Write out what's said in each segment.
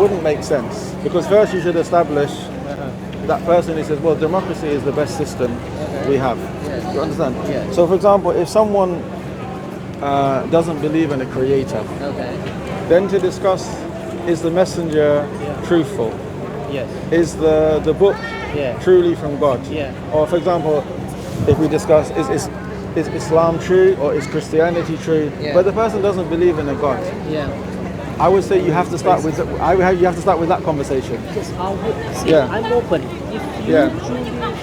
wouldn't make sense, because first you should establish that person who says, well, democracy is the best system we have. Yes. You understand? Yes. So, for example, if someone doesn't believe in a creator, then to discuss, is the messenger truthful? Yes. Is the book truly from God? Or, for example, if we discuss, is Islam true or is Christianity true? But the person doesn't believe in a God. I would say you have to start with you have to start with that conversation. Yes, I'm open. If you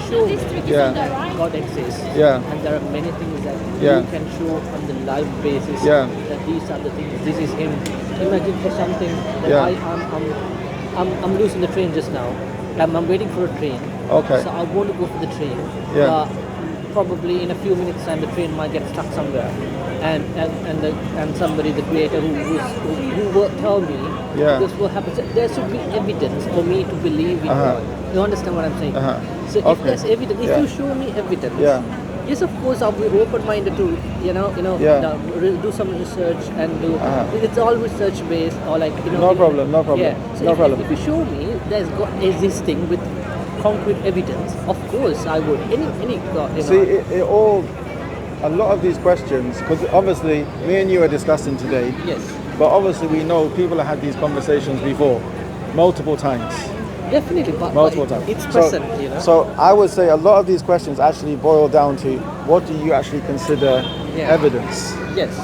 truly show God exists, and there are many things that you can show on the live basis that these are the things. This is Him. Imagine for something that I'm losing the train just now. I'm waiting for a train. Okay. So I want to go for the train. Probably in a few minutes time the train might get stuck somewhere, and somebody, the creator who will tell me this will happen. So there should be evidence for me to believe in God. You understand what I'm saying? So if there's evidence, if you show me evidence, yes, of course I'll be open-minded to do some research and do. It's all research based or like No problem. So if you show me there's God existing with concrete evidence, of course I would. Any God. A lot of these questions, because obviously me and you are discussing today. Yes. But obviously we know people have had these conversations before, multiple times. Definitely, but times. It's present, So I would say a lot of these questions actually boil down to, what do you actually consider evidence? Yes.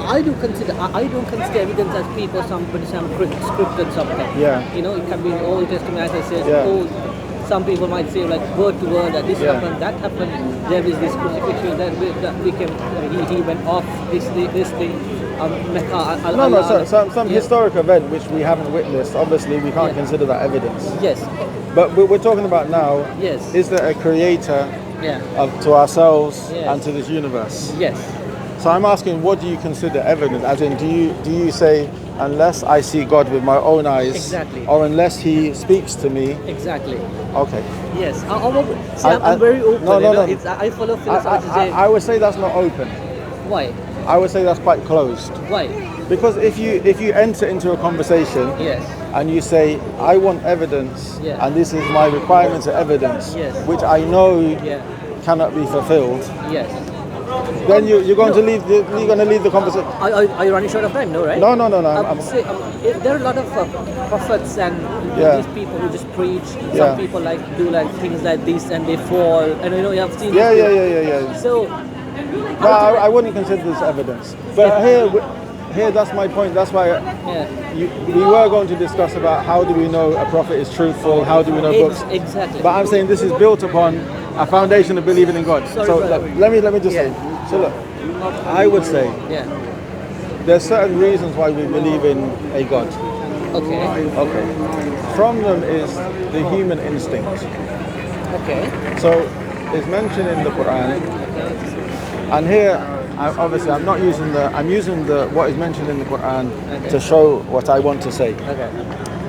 I don't consider evidence as people, somebody, some scripted something. It can be in the Old Testament, as I said. Some people might say like word to word that this happened, that happened. There is this crucifixion that we can. He went off this thing. Mecca. Some historic event which we haven't witnessed. Obviously, we can't consider that evidence. Yes. But we're talking about now. Yes. Is there a creator to ourselves and to this universe? Yes. So I'm asking, what do you consider evidence? As in, do you say, unless I see God with my own eyes, or unless He speaks to me? Exactly. Okay. Yes. I'm very open. No. I follow philosophy. I would say that's not open. Why? I would say that's quite closed. Why? Because if you enter into a conversation and you say, I want evidence, and this is my requirement of evidence, which I know cannot be fulfilled. Yes. Then you're going to leave the conversation. Are you running short of time? No, right? No. There are a lot of prophets and these people who just preach. Some people do things like this and they fall. And you have seen. Yeah. So. No, I wouldn't consider this evidence. But here, that's my point. That's why we were going to discuss about how do we know a prophet is truthful, how do we know books. Exactly. But I'm saying this is built upon a foundation of believing in God. Let me just say. So look, I would say there's certain reasons why we believe in a God. Okay. From them is the human instinct. Okay. So it's mentioned in the Quran. And here, I'm using what is mentioned in the Quran to show what I want to say.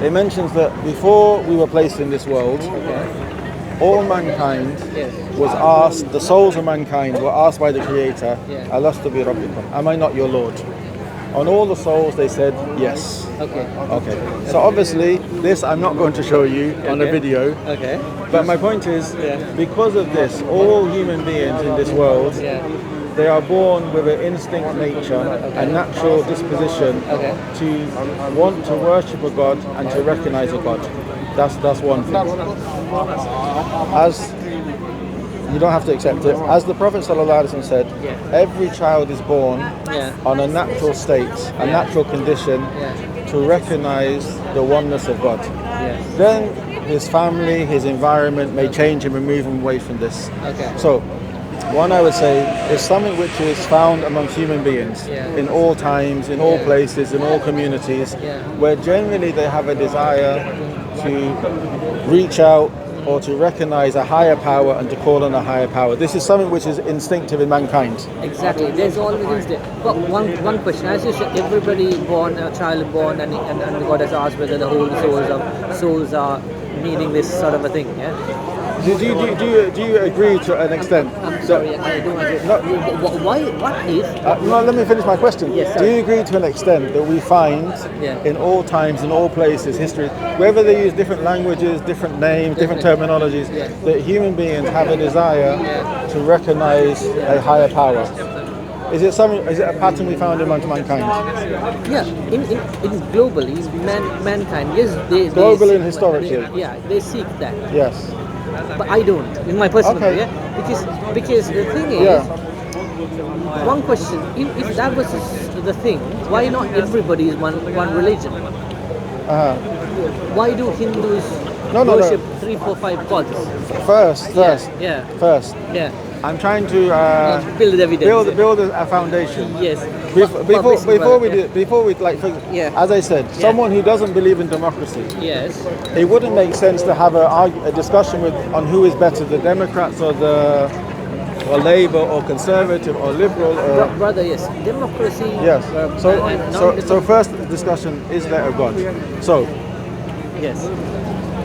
It mentions that before we were placed in this world, all mankind was asked, the souls of mankind were asked by the Creator, Alastu bi rabbikum, am I not your Lord? On all the souls they said yes. Okay. So obviously this I'm not going to show you on a video. But my point is, because of this, all human beings in this world, they are born with an instinct nature, a natural disposition to want to worship a God and to recognize a God. That's one thing. As you don't have to accept it. As the Prophet ﷺ said, every child is born on a natural state, a natural condition to recognize the oneness of God. Then his family, his environment may change him and move him away from this. So, one I would say is something which is found among human beings in all times, in all places, in all communities, where generally they have a desire to reach out or to recognize a higher power and to call on a higher power. This is something which is instinctive in mankind. Exactly. There's always there. But one question, as you said, everybody born, a child born, and God has asked whether the whole souls are needing this sort of a thing. Do you agree to an extent? I'm sorry, I don't agree. No. Why? What if? No, let me finish my question. Yes, do you agree to an extent that we find in all times, in all places, history, whether they use different languages, different names, different terminologies, that human beings have a desire to recognize a higher power? Is it a pattern we found amongst mankind? Yeah, in globally, mankind, yes, Globally and historically. they seek that. Yes. But I don't, in my personal opinion, because the thing is, one question: if that was the thing, why not everybody is one religion? Why do Hindus worship 3, 4, 5 gods? First. I'm trying to build evidence. Build a foundation. Yes. Before we as I said, someone who doesn't believe in democracy. Yes. It wouldn't make sense to have a discussion on who is better, the Democrats or Labour or Conservative or Liberal or brother. Yes. Democracy. Yes. So first discussion is there a God? So. Yes.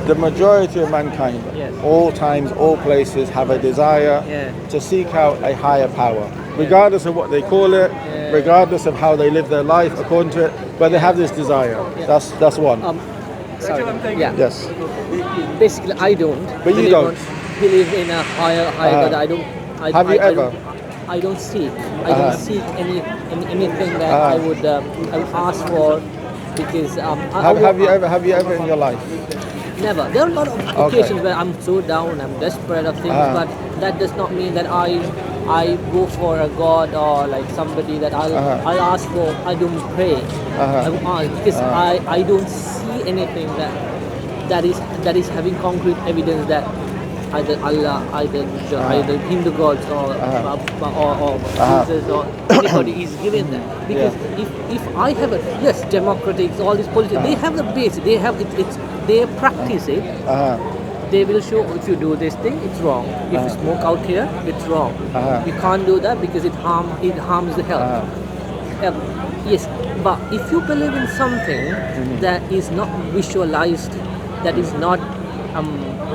The majority of mankind, all times, all places, have a desire to seek out a higher power, regardless of what they call it, regardless of how they live their life according to it, but they have this desire. That's one. Sorry. Yeah. Yes. Basically, I don't. But you don't believe in a higher God. I don't. Have you ever? I don't seek. I don't seek anything that I would ask for, because have you ever in your life? Never. There are a lot of occasions where I'm so down, I'm desperate of things, but that does not mean that I go for a God or like somebody that I'll ask for. I don't pray. Because I don't see anything that is having concrete evidence that either Allah, either Hindu gods or Jesus or anybody is given that. Because if I have democratic, all these politics, they have the base, they have they practice it. They will show, if you do this thing, it's wrong. If you smoke out here, it's wrong. You can't do that because it harms the health. Yes, but if you believe in something that is not visualized, that is not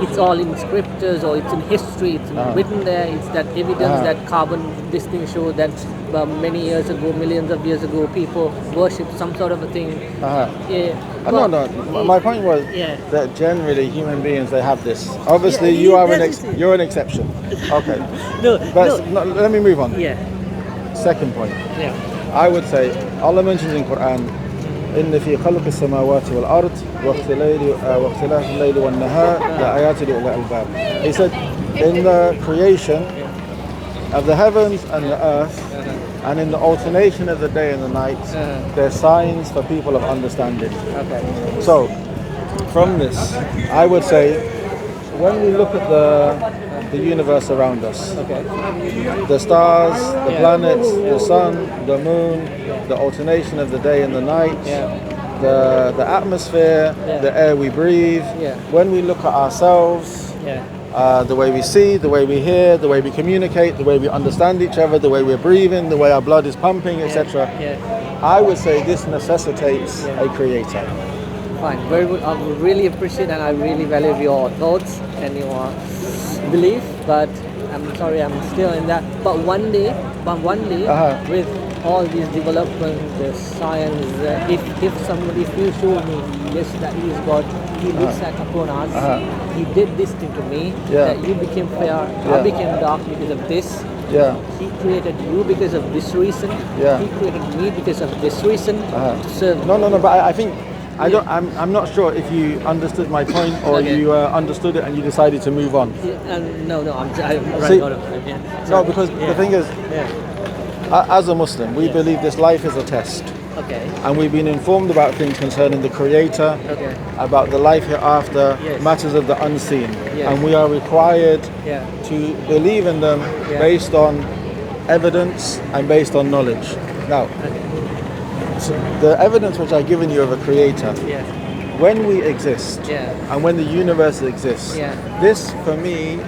it's all in scriptures or it's in history, it's written there, it's that evidence that carbon, this thing showed that many years ago, millions of years ago, people worshipped some sort of a thing. My point was that generally human beings, they have this. Obviously, you're an exception. Okay. Let me move on. Yeah. Second point. I would say Allah mentions in Quran, إن في خلق السماوات والأرض واختلاف الليل والنهار لآيات لأولي الألباب. He said, in the creation of the heavens and the earth, and in the alternation of the day and the night, there's signs for people of understanding. Okay. So, from this, I would say, when we look at the universe around us, the stars, the planets, the sun, the moon, the alternation of the day and the night, the atmosphere, the air we breathe, when we look at ourselves, the way we see, the way we hear, the way we communicate, the way we understand each other, the way we're breathing, the way our blood is pumping, etc. I would say this necessitates a creator. Fine, very good. I really appreciate and I really value your thoughts and your belief, but I'm sorry, I'm still in that. But one day, with all these developments, the science, if you show me, yes, that he is God, he looks at upon us, he did this thing to me, that you became fair, I became dark because of this. He created you because of this reason. He created me because of this reason to serve. No, but I think I'm not sure if you understood my point or you understood it and you decided to move on. No, I'm running out of time. No, because the thing is, as a Muslim, we believe this life is a test. Okay. And we've been informed about things concerning the Creator, about the life hereafter, matters of the unseen. And we are required to believe in them based on evidence and based on knowledge. Now, so the evidence which I've given you of a Creator, when we exist and when the universe exists, this for me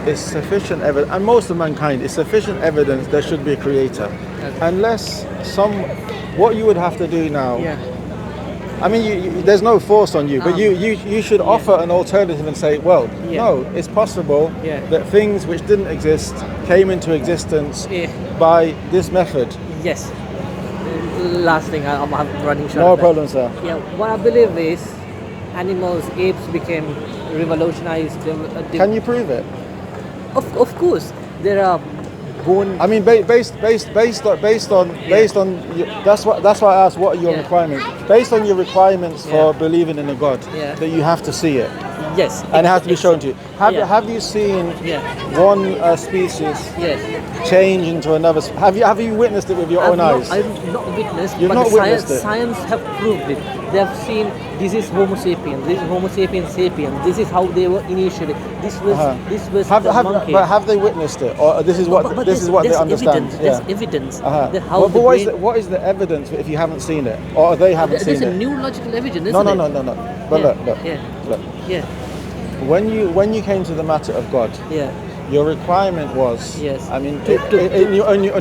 is sufficient evidence, and most of mankind is sufficient evidence there should be a Creator. Unless what you would have to do now I mean, there's no force on you, but you should offer an alternative and say, well, no, it's possible that things which didn't exist came into existence by this method. Yes. Last thing, I'm running short. No problem, sir. Yeah, what I believe is animals, apes became revolutionized. Can you prove it? Of course, there are bone. I mean, based on that's why I asked what are your requirements. Based on your requirements for believing in a God, that you have to see it. Yes. And it has to be shown to you. Have you seen one species change into another? Have you witnessed it with your own eyes? I've not witnessed. You've not witnessed it. Science have proved it. They have seen this is Homo sapiens. This is Homo sapiens sapiens. This is how they were initially. This was the monkey. But have they witnessed it, or this is what they understand? There's evidence. But what is the evidence if you haven't seen it, or they haven't seen it? There's a neurological evidence. No. But look. Yeah. When you came to the matter of God, your requirement was, I mean, in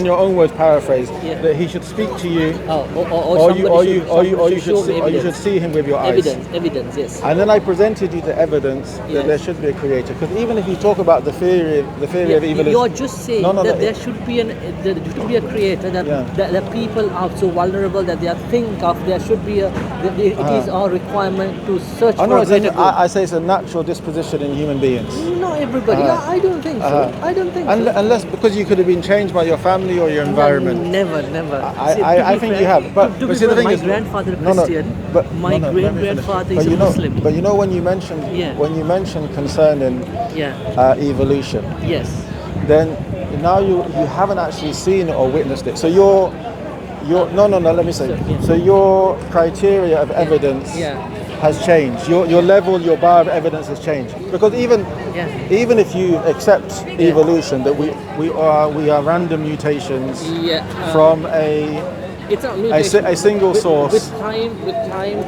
your own words, paraphrase, that he should speak to you, or you should see him with your eyes. Evidence, yes. And then I presented you the evidence that there should be a creator. Because even if you talk about the theory of evolution, you're just saying that there should be a creator. That people are so vulnerable that they think of. There should be it is our requirement to search for a greater good. I say it's a natural disposition in human beings. Not everybody. I don't think so. I don't think so. Unless because you could have been changed by your family or your environment. Never. I think you have. But see, the thing my is, grandfather Christian, my great grandfather is a Muslim. But you know when you mentioned concerning evolution, then now you haven't actually seen it or witnessed it. So let me say. So your criteria of evidence has changed. Your level, your bar of evidence has changed. Because even if you accept evolution, that we are random mutations from it's not mutation. A single source. With time.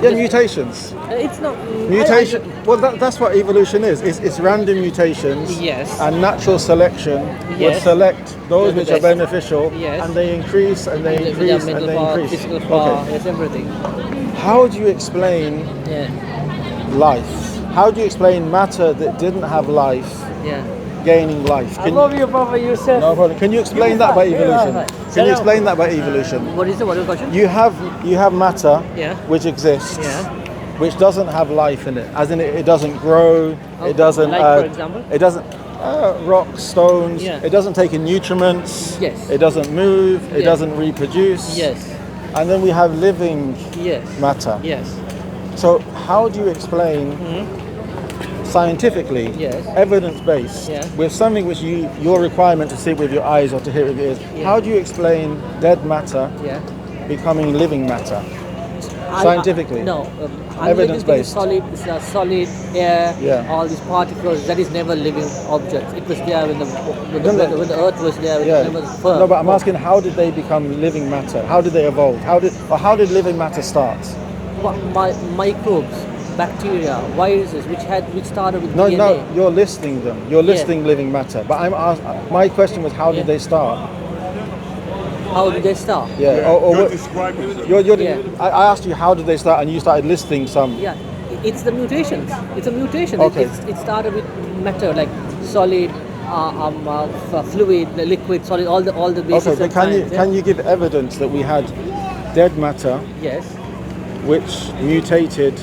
Yeah, mutations. It's not mutation. Well, that's what evolution is. It's random mutations. Yes. And natural selection would select those which are beneficial, and they increase and they increase and they increase. Physical power, yes, everything. How do you explain life? How do you explain matter that didn't have life gaining life? I love you, Papa Yusuf. No problem. Can you explain that by evolution? Can you explain that by evolution? What is the question? You have matter which exists, which doesn't have life in it. As in, it doesn't grow. It doesn't. For example? It doesn't. Rocks, stones. It doesn't take in nutriments. Yes. It doesn't move. It doesn't reproduce. Yes. And then we have living matter. Yes. So how do you explain scientifically, evidence-based, with something which your requirement to see with your eyes or to hear with your ears, how do you explain dead matter becoming living matter? Scientifically? Evidence-based. Solid air, all these particles, that is never living objects. It was there when the earth was there, it was firm. No, but I'm asking, how did they become living matter? How did they evolve? How did living matter start? Microbes, bacteria, viruses, which started with DNA. No, you're listing them. You're listing living matter. But my question was, how did they start? How did they start? I asked you how did they start, and you started listing some. Yeah, it's the mutations. It's a mutation. Okay. It started with matter, like solid, fluid, liquid, solid, all the basics. Okay, but can you give evidence that we had dead matter? Yes. Which mutated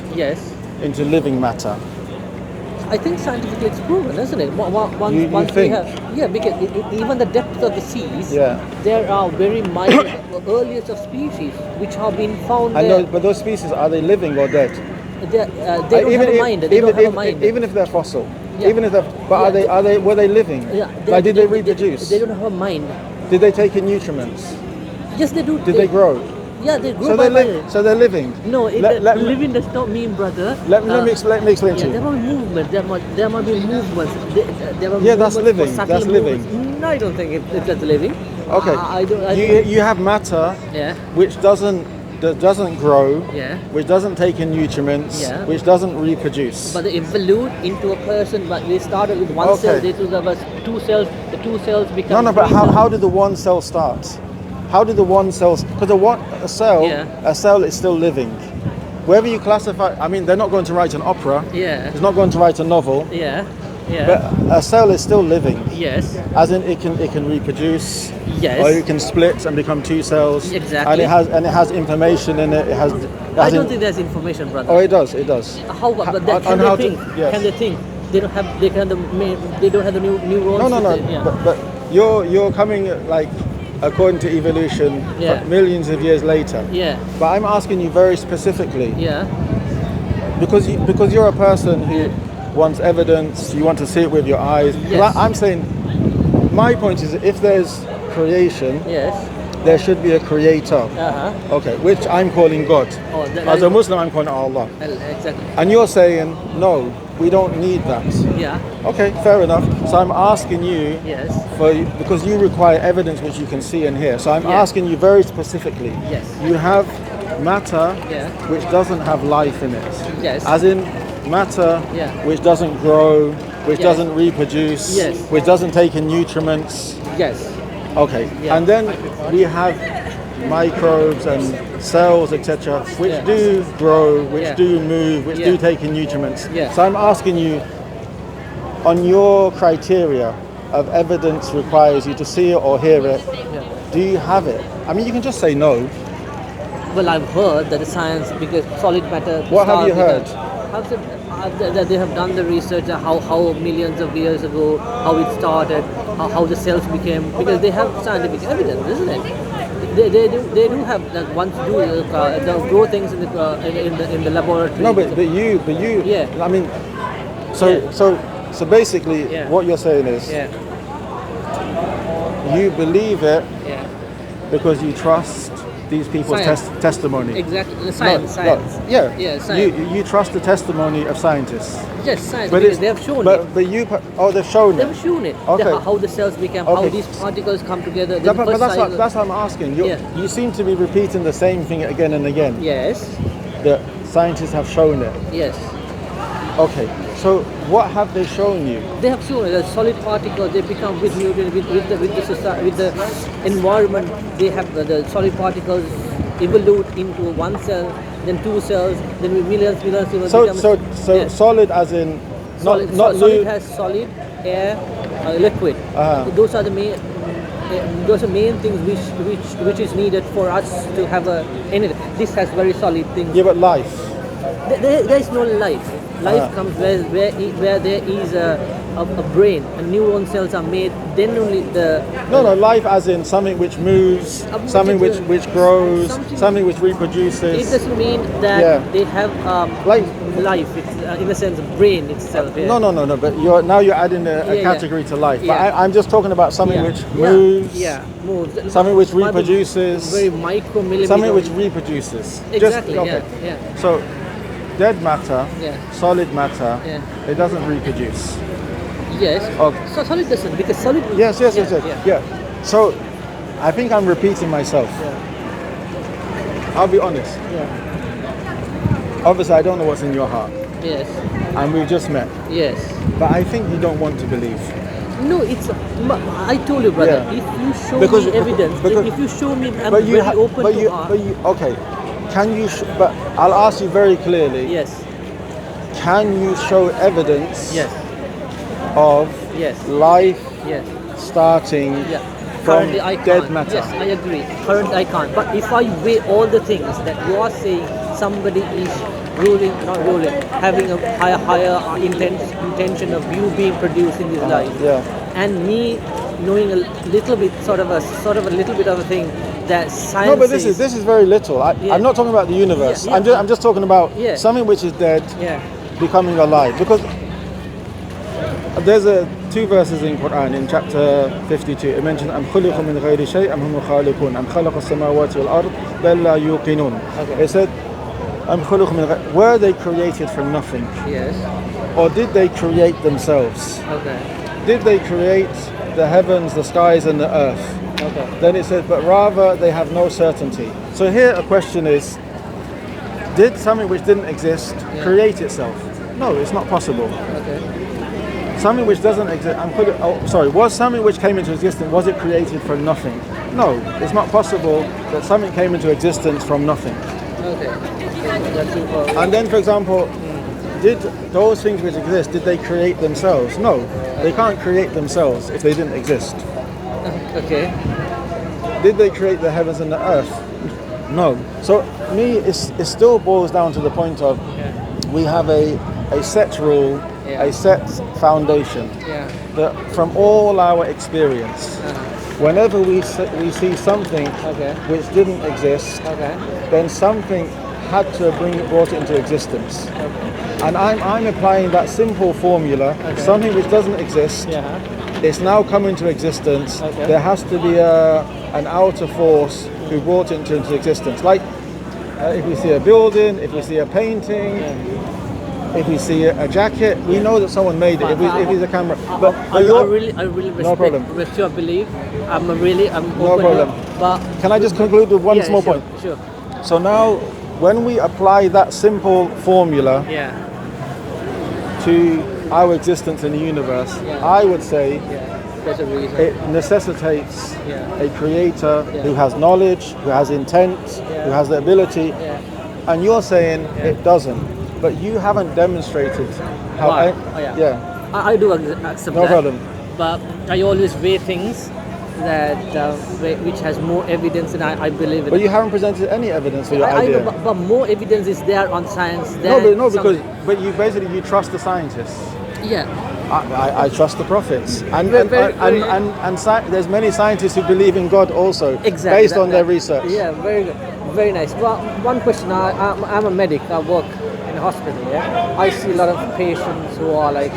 into living matter? I think scientifically it's proven, isn't it? Once we have, because even the depth of the seas, there are very minor, earliest of species which have been found there. But those species, are they living or dead? They don't have a mind. They don't have a mind. Even if they're fossil, were they living? Like, did they reproduce? They don't have a mind. Did they take in nutriments? Yes, they do. Did they grow? Yeah, they grow. So they're living. No, living does not mean, brother. Let me explain to you. There might be movement. There might be movements. That's living. That's living. No, I don't think that's living. Okay. You have matter, which doesn't grow, which doesn't take in nutriments, which doesn't reproduce. But they evolve into a person. But they started with one cell. There was two cells. The two cells become. No. But how did the one cell start? How did the one cell? Because a cell is still living. whether you classify, I mean, they're not going to write an opera. Yeah. It's not going to write a novel. Yeah. Yeah. But a cell is still living. Yes. As in, it can reproduce. Yes. Or it can split and become two cells. Exactly. And it has information in it. I don't think there's information, brother. Oh, it does. It does. How? But then, can they think? Yes. Can they think? They don't have. They don't have the neurons. No. Yeah. But you're coming like according to evolution, millions of years later. Yeah. But I'm asking you very specifically. Yeah. Because you're a person who wants evidence. You want to see it with your eyes. Yes. I'm saying, my point is, if there's creation, yes, there should be a creator. Okay, which I'm calling God. As a Muslim, I'm calling Allah. Exactly. And you're saying, no, we don't need that. Yeah. Okay, fair enough. So I'm asking you, yes, because you require evidence which you can see and hear. So I'm asking you very specifically. Yes. You have matter which doesn't have life in it. Yes. As in matter which doesn't grow, which doesn't reproduce, which doesn't take in nutriments. Yes. Okay. Yeah. And then we have microbes and cells, etc., which do grow, which do move, which do take in nutriments. So I'm asking you, on your criteria of evidence requires you to see it or hear it, do you have it? I mean, you can just say no. Well, I've heard that the science, because solid matter... What have you heard? That they have done the research, how millions of years ago, how it started, how the cells became, because they have scientific evidence, isn't it? They do have that once they'll grow things in the laboratory. No, but you. Yeah. I mean, so basically, what you're saying is, you believe it because you trust these people's testimony. Exactly, the science. Yeah, science. You trust the testimony of scientists. Yes, science, because they have shown it. But they've shown it. They've shown it. Okay. How the cells become, how these particles come together. But that's what I'm asking. You seem to be repeating the same thing again and again. Yes. The scientists have shown it. Yes. Okay, so what have they shown you? They have shown that solid particles, they become with the environment. They have the solid particles evolve into one cell, then two cells, then with millions. So solid as in solid has solid, air, liquid. Those are the main. Those are main things which is needed for us to have anything. This has very solid things. Yeah, but life. There is no life. Life comes where there is a brain, and neuron cells are made. Then only the life as in something which moves, something which grows, something which reproduces. It doesn't mean that they have life. It's in a sense brain itself. Yeah. No. But you're adding a category to life. But I'm just talking about something which moves. Moves. Something which reproduces. Very micro-millimeter. Something which reproduces. Exactly. So. Dead matter, solid matter, it doesn't reproduce. Yes. Okay. So solid doesn't, because solid. Yes. So I think I'm repeating myself. I'll be honest. Obviously, I don't know what's in your heart. Yes. And we've just met. Yes. But I think you don't want to believe. No, I told you, brother. If you show me evidence, if you show me, I'm very open to art. Okay. Can you? But I'll ask you very clearly. Yes. Can you show evidence? Yes. Of life starting from Currently, I can't. Dead matter? Yes, I agree. Currently, I can't. But if I weigh all the things that you are saying, somebody is having a higher intention of you being produced in this life, and me knowing a little bit, sort of a little bit of a thing. That science. No, but this is very little. I'm not talking about the universe. I'm just talking about something which is dead becoming alive. Because there's two verses in Quran in chapter 52. It mentions أَمْ خُلِقُوا مِنْ غَيْرِ شَيْءٍ أَمْ هُمُ الْخَالِقُونَ أَمْ خَلَقَ السَّمَاوَاتِ وَالْأَرْضِ بَلْ لَا يُوقِنُونَ. It said أَمْ خُلِقُوا مِنْ غَيْرِ. Were they created from nothing? Yes. Or did they create themselves? Okay. Did they create the heavens, the skies, and the earth? Okay. Then it says, but rather they have no certainty. So here a question is, did something which didn't exist create itself? No, it's not possible. Okay. Something which doesn't exist, was something which came into existence, was it created from nothing? No, it's not possible that something came into existence from nothing. Okay. That's super. And then, for example, did those things which exist, did they create themselves? No, they can't create themselves if they didn't exist. Okay. Did they create the heavens and the earth? No. So me, it still boils down to the point of we have a set rule, a set foundation. That from all our experience, whenever we see something which didn't exist, then something had to brought it into existence. And I'm applying that simple formula. Something which doesn't exist, it's now come into existence. There has to be an outer force who brought it into existence. Like if we see a building, if we see a painting, if we see a jacket, we know that someone made it. If it's a camera, but I really respect your belief. I'm open. No problem. But can I just conclude with one small point? Sure. So now, when we apply that simple formula to our existence in the universe, I would say there's a reason. It necessitates a creator who has knowledge, who has intent, who has the ability, and you're saying it doesn't. But you haven't demonstrated how. I do accept no that. problem. But I always weigh things that which has more evidence than I believe in. But you haven't presented any evidence for your idea. I know, but more evidence is there on science. But you basically trust the scientists. Yeah. I trust the prophets, and there's many scientists who believe in God also, based on their research. Yeah, very good, very nice. Well, one question. I'm a medic. I work in a hospital. Yeah, I see a lot of patients who are like,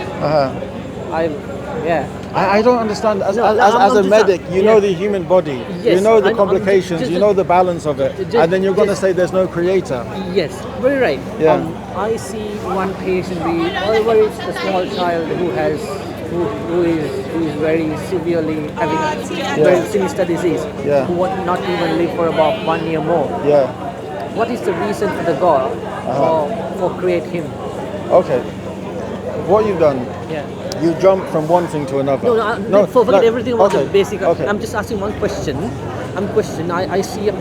I don't understand. As a medic, you know the human body, you know the complications, you know the balance of it, and then you're going to say there's no creator. Yes, very right. Yeah. I see one patient, whether it's a small child who is very severely having a very sinister disease, who will not even live for about 1 year more. Yeah. What is the reason for the God for create him? Okay. What you've done? You jump from one thing to another. Forget everything about the basic. Okay. I'm just asking one question. I see a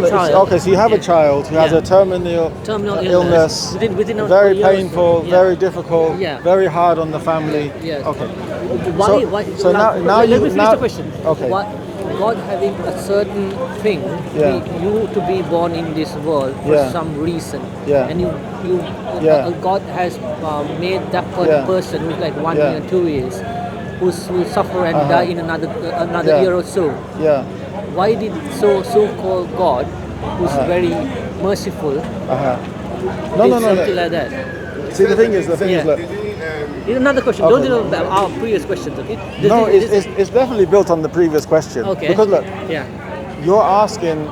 child. Okay, so you have a child who has a terminal illness, within very painful, very difficult, very hard on the family. Yes. Okay. Why? So now let me finish the question. Okay. God having a certain thing, you to be born in this world for some reason, and God has made that person who's like 1 year, 2 years, who suffer and die in another year or so. Yeah. Why did so-called God, who's very merciful, did something like that? See, the thing is, look. Another question. Don't you know our previous questions? Okay? It's definitely built on the previous question. Okay. Because look, you're asking.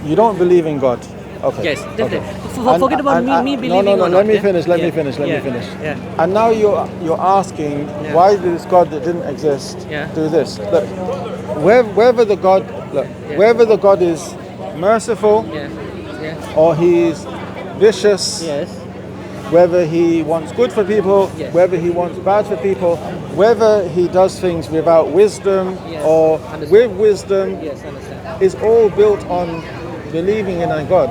You don't believe in God. Okay. Yes, definitely. Forget about me believing. No. Let me finish. Let me finish. Yeah. And now you're asking why did this God that didn't exist do this? Look, whether the God is merciful or he's vicious. Yes. Whether he wants good for people, whether he wants bad for people, whether he does things without wisdom or with wisdom, is all built on believing in a God.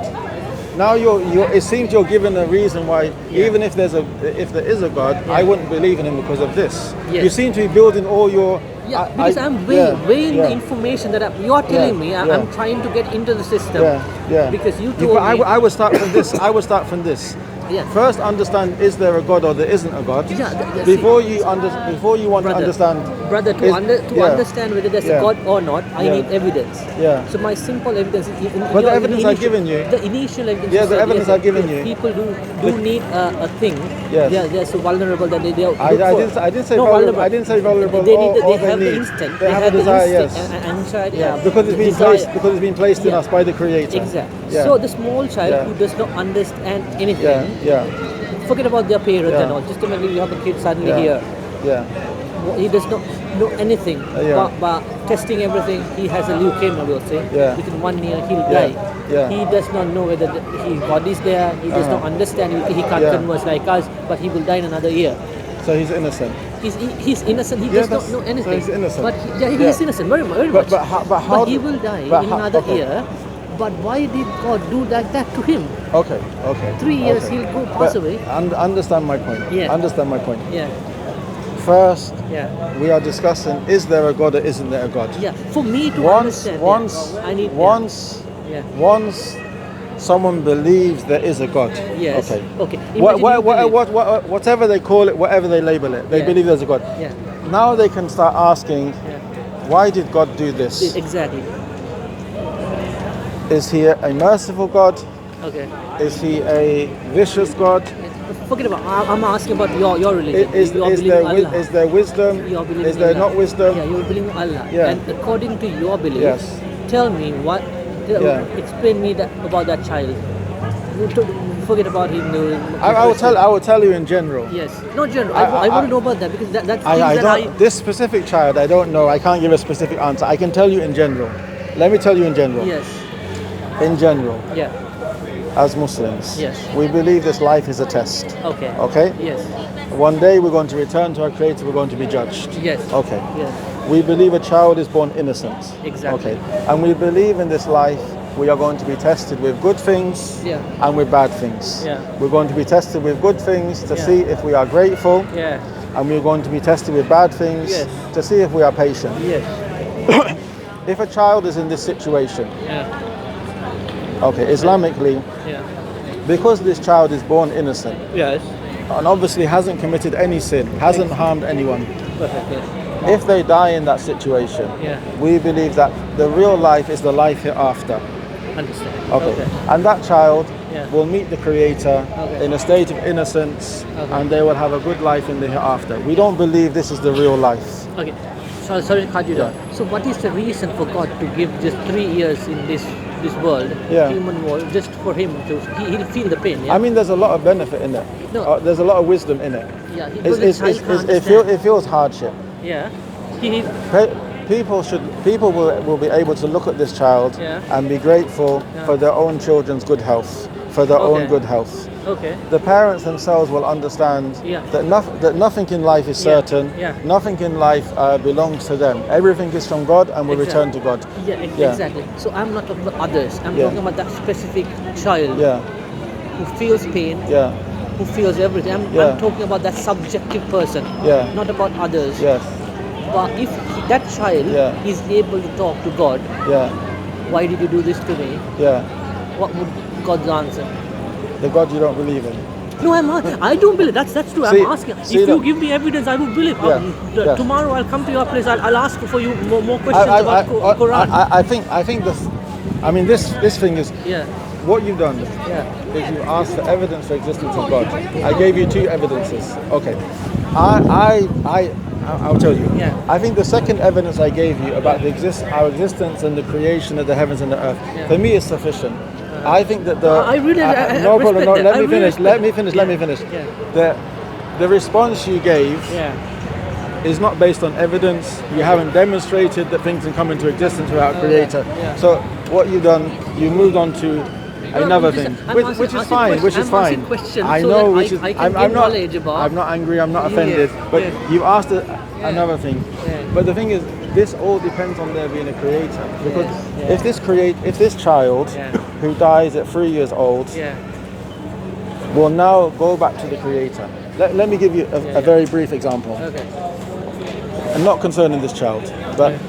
Now it seems you're given a reason why, even if there is a God, I wouldn't believe in him because of this. You seem to be building all your because I'm weighing the information that you're telling me. I'm trying to get into the system. Because you told me. I would start from this. First, understand: is there a God or there isn't a God? Before you want to understand. Brother, to understand whether there's a God or not, I need evidence. So my simple evidence is. But the evidence I've given you. The initial evidence. The evidence I've given you. People do need a thing. They're so vulnerable that they I didn't say vulnerable. I didn't say vulnerable. They have the instinct. They have a desire. Yes. Because it's been placed in us by the Creator. Exactly. So the small child who does not understand anything. Forget about their parents and all. Just imagine you have a kid suddenly here. He does not know anything. But testing everything, he has a leukemia, we'll say. Within 1 year, he'll die. He does not know whether his body is there. He does not understand. He can't converse like us, but he will die in another year. So he's innocent. He's innocent. He does not know anything. So he's innocent. But he is innocent, very much. But he will die in another year. But why did God do that to him? Okay. 3 years he'll go pass away. Understand my point. Yeah. Understand my point. Yeah. First, Yeah. we are discussing: is there a God or isn't there a God? Yeah. For me to understand. I need. Once someone believes there is a God. Yes. Okay. Okay. Whatever they call it, whatever they label it, they believe there's a God. Yeah. Now they can start asking, why did God do this? Exactly. Is he a merciful God? Okay. Is he a vicious God? Forget about. I'm asking about your religion. Is there wisdom? Is there not wisdom? Yeah, you believe in Allah. Yeah. And according to your belief, tell me what. Explain me about that child. Forget about him. I will tell you in general. Yes, not general. I want to know about that because that's this specific child. I don't know. I can't give a specific answer. I can tell you in general. Let me tell you in general. Yes. In general. Yeah. As Muslims, yes, we believe this life is a test. Okay. Okay? Yes. One day we're going to return to our Creator, we're going to be judged. Yes. Okay. Yes. We believe a child is born innocent. Exactly. Okay. And we believe in this life we are going to be tested with good things and with bad things. Yeah. We're going to be tested with good things to see if we are grateful. Yeah. And we're going to be tested with bad things to see if we are patient. Yes. If a child is in this situation, okay, Islamically, because this child is born innocent, and obviously hasn't committed any sin, hasn't harmed anyone, if they die in that situation, we believe that the real life is the life hereafter. Understand. Okay. And that child will meet the Creator in a state of innocence, and they will have a good life in the hereafter. We don't believe this is the real life. Okay. Sorry to cut you down. So what is the reason for God to give just 3 years in this world, human world, just for him to he'll feel the pain? Yeah? I mean, there's a lot of benefit in it. No. There's a lot of wisdom in it. Yeah. It feels hardship. Yeah. People will be able to look at this child and be grateful for their own children's good health, for their own good health. Okay. The parents themselves will understand that nothing in life is certain. Nothing in life belongs to them. Everything is from God and will return to God. Yeah, exactly. So I'm not talking about others. I'm talking about that specific child who feels pain. Who feels everything. I'm talking about that subjective person. Not about others. Yes. But if that child is able to talk to God, why did you do this to me? What would God's answer? The God you don't believe in. No, I don't believe. That's true. I'm asking. If you give me evidence, I will believe. Tomorrow I'll come to your place. I'll ask for you more questions about Quran. I think this. I mean, this thing is. What you've done is you asked for evidence for existence of God. I gave you 2 evidences. Okay. I'll tell you. I think the second evidence I gave you about our existence and the creation of the heavens and the earth, for me, is sufficient. I think that Let me finish. The response you gave is not based on evidence. You haven't demonstrated that things can come into existence without a creator. So what you've done, you moved on to another thing, which is fine. I know. I'm not angry. I'm not offended. But you asked another thing. But the thing is, this all depends on there being a creator. Because if this child who dies at 3 years old will now go back to the creator. Let me give you a very brief example. And not concerning this child, but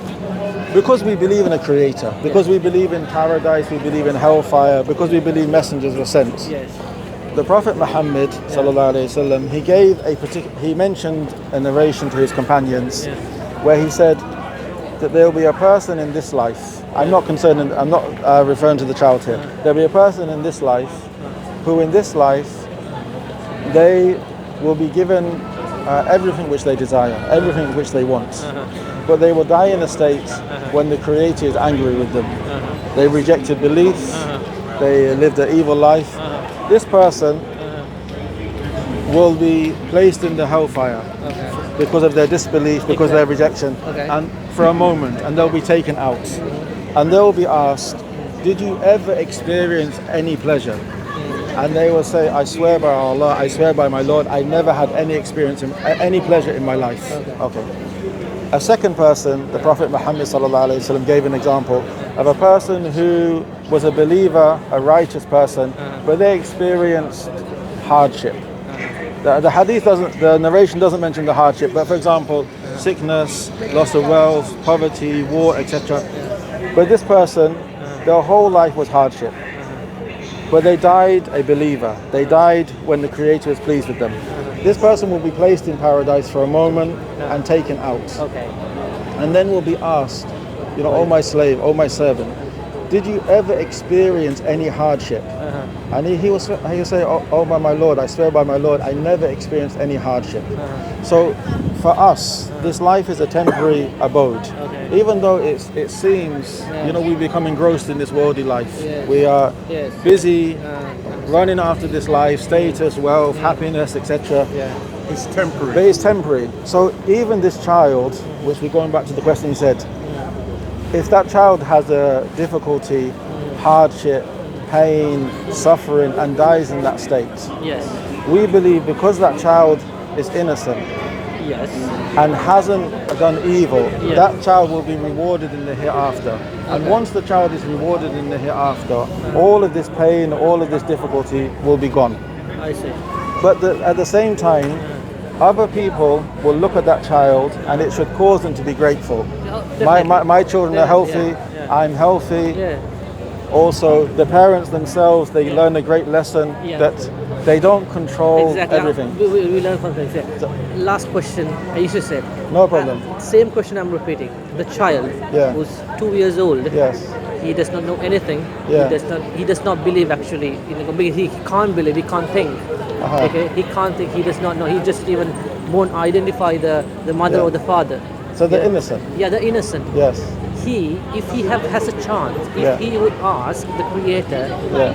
because we believe in a creator, because we believe in paradise, we believe in hellfire, because we believe messengers were sent. The Prophet Muhammad sallallahu alaihi wasallam, he mentioned a narration to his companions where he said that there will be a person in this life. I'm not referring to the child here. There will be a person in this life who in this life they will be given everything which they desire, everything which they want. But they will die in a state when the Creator is angry with them. They rejected belief, they lived an evil life. This person will be placed in the hellfire because of their disbelief, because of their rejection, and for a moment, and they'll be taken out. And they'll be asked, did you ever experience any pleasure? And they will say, I swear by Allah, I swear by my Lord, I never had any experience, any pleasure in my life. Okay. A second person, the Prophet Muhammad sallallahu alaihi wasallam gave an example of a person who was a believer, a righteous person, but they experienced hardship. The hadith doesn't, the narration doesn't mention the hardship, but for example, sickness, loss of wealth, poverty, war, etc. But this person, their whole life was hardship. But they died a believer. They died when the Creator was pleased with them. This person will be placed in paradise for a moment and taken out. Okay. And then will be asked, you know, oh my slave, oh my servant, did you ever experience any hardship? And he will say, oh by my Lord, I swear by my Lord, I never experienced any hardship. So for us, this life is a temporary abode. Even though it seems, you know, we become engrossed in this worldly life. We are busy running after this life, status, wealth, happiness, etc. It's temporary. But it's temporary. So even this child, which we're going back to the question you said, if that child has a difficulty, hardship, pain, suffering, and dies in that state, we believe because that child is innocent and hasn't done evil, that child will be rewarded in the hereafter. And once the child is rewarded in the hereafter, all of this pain, all of this difficulty will be gone. I see. But at the same time, other people will look at that child and it should cause them to be grateful. My children are healthy, I'm healthy. Also, the parents themselves, they learn a great lesson that they don't control everything. We learn from this. Last question, Yusuf said. No problem. Same question I'm repeating. The child who's 2 years old. He does not know anything. He does not believe actually. Because he can't believe. He can't think. Okay. He can't think. He does not know. He just even won't identify the mother or the father. So they're innocent. Yeah, they're innocent. Yes. If he has a chance, if he would ask the Creator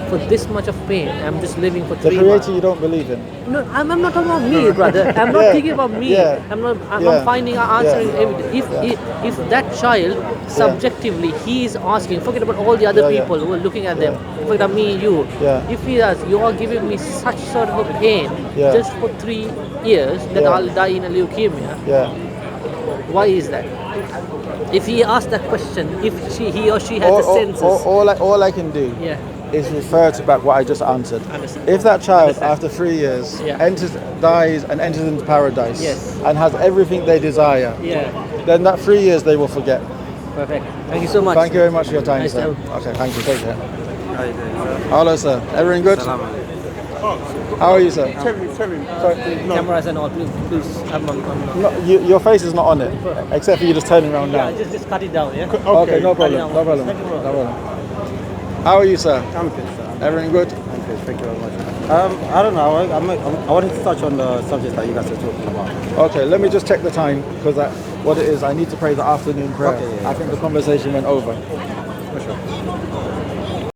for this much of pain, I'm just living for 3 months. The Creator you don't believe in? No, I'm not talking about me, brother. I'm not thinking about me. I'm finding an answer in evidence. If that child, subjectively, he is asking, forget about all the other people who are looking at them, forget about me and you. If he does, you are giving me such sort of a pain just for 3 years that I'll die in a leukemia. Why is that? If he asks that question, if he or she has the senses. All I can do is refer to back what I just answered. If that child, after 3 years, dies and enters into paradise and has everything they desire, then that 3 years they will forget. Perfect. Thank you so much. Thank you very much for your time, sir. Okay, thank you. Take care. Hello, sir. Everything good? How are you, sir? Tell him. Sorry. Cameras and all, please. No, your face is not on it, except for you just turning around now. Just cut it down, Okay, no problem. No problem. How are you, sir? I'm good, sir. Everything good? I'm good. Thank you very much. I don't know. I wanted to touch on the subject that you guys are talking about. Okay, let me just check the time because what it is, I need to pray the afternoon prayer. I think the conversation went over.